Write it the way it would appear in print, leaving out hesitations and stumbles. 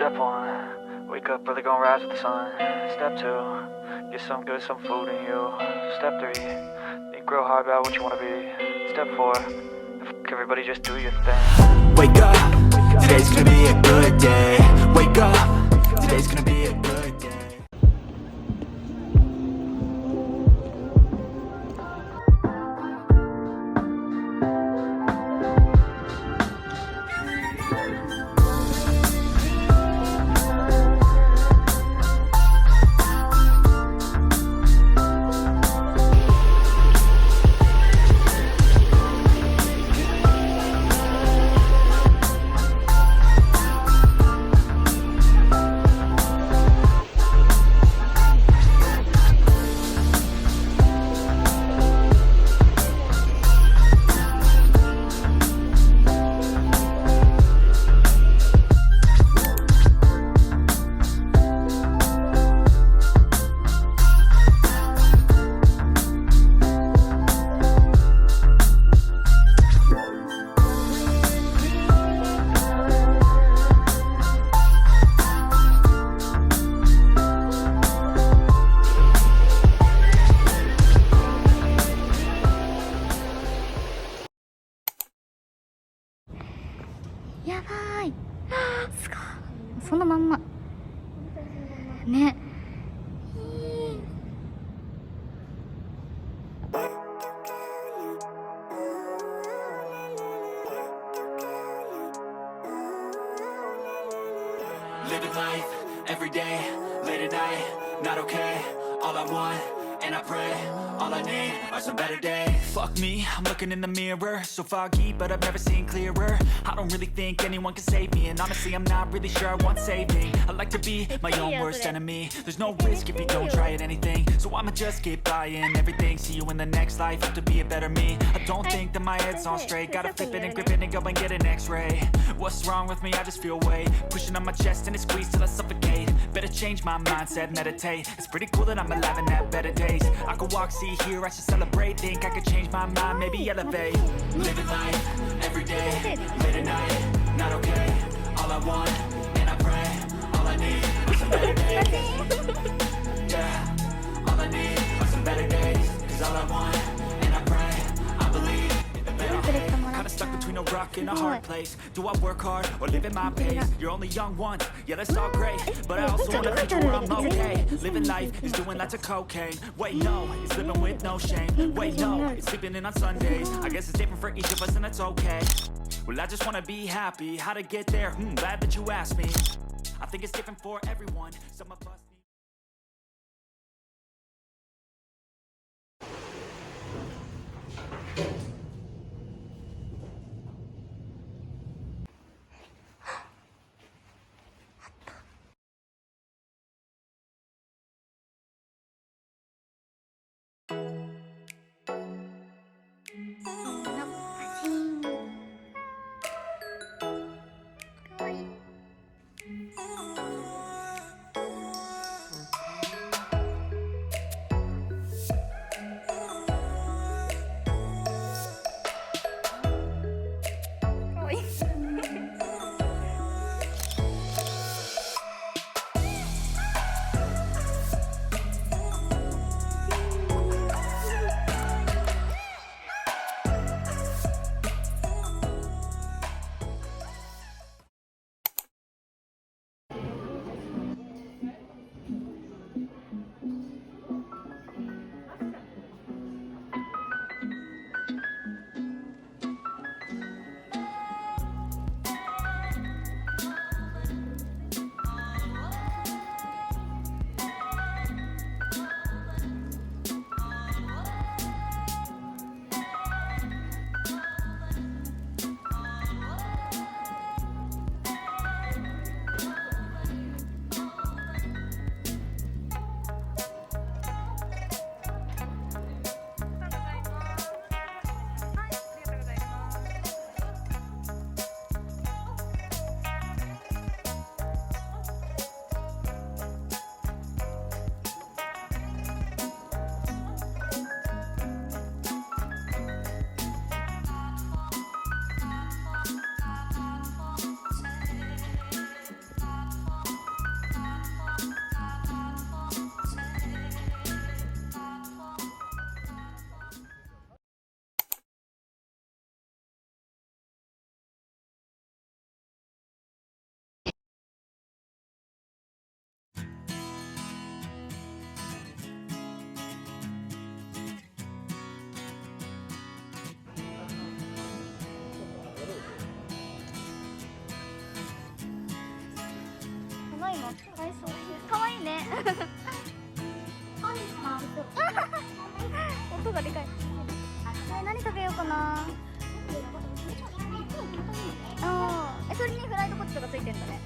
Step one, wake up early, gonna rise with the sun. Step two, get some good, some food in you. Step three, think real hard about what you wanna be. Step four, everybody just do your thing. Wake up, today's gonna be a good day. Wake up, today's gonna be a good day.やばい。すごい。そのまんまね。Living life, every day, late at night, not okay. All I want, and I pray, all I need are some better days. Fuck me, I'm looking in the mirror, so foggy, but I've never seen clearer. I don't really think anyone can save me, and honestly I'm not really sure I want saving. I like to be my own worst enemy. There's no risk if you don't try at anything, so I'ma just keep buying everything. See you in the next life, have to be a better me. I don't think that my head's on straight, gotta flip it and grip it and go and get an x-ray. What's wrong with me? I just feel weight pushing on my chest and it squeezes till I suffocate. Better change my mindset, meditate. It's pretty cool that I'm alive and have better days. I could walk, see, hear, I should celebrate. Think I could change my mind, maybe elevate. Living life, every day, late at night, not okay. All I want, and I pray, all I need are some better days. Yeah, all I need are some better days. Cause all I want, and I pray, I believe in the better days. Kinda stuck between a rock and a hard place. Do I work hard or live at my pace? You're only young once, yeah that's all great, but I also want a future where I'm okay. Living life is doing lots of cocaine. Wait no, it's living with no shame. Wait no, it's sleeping in on Sundays. I guess it's different for each of us and that's okay. Well I just wanna be happy. How to get there? Glad that you asked me. I think it's different for everyone. Some of us need かわいいね。音がでかい。何食べようかな。それにフライドポテトがついてんだね。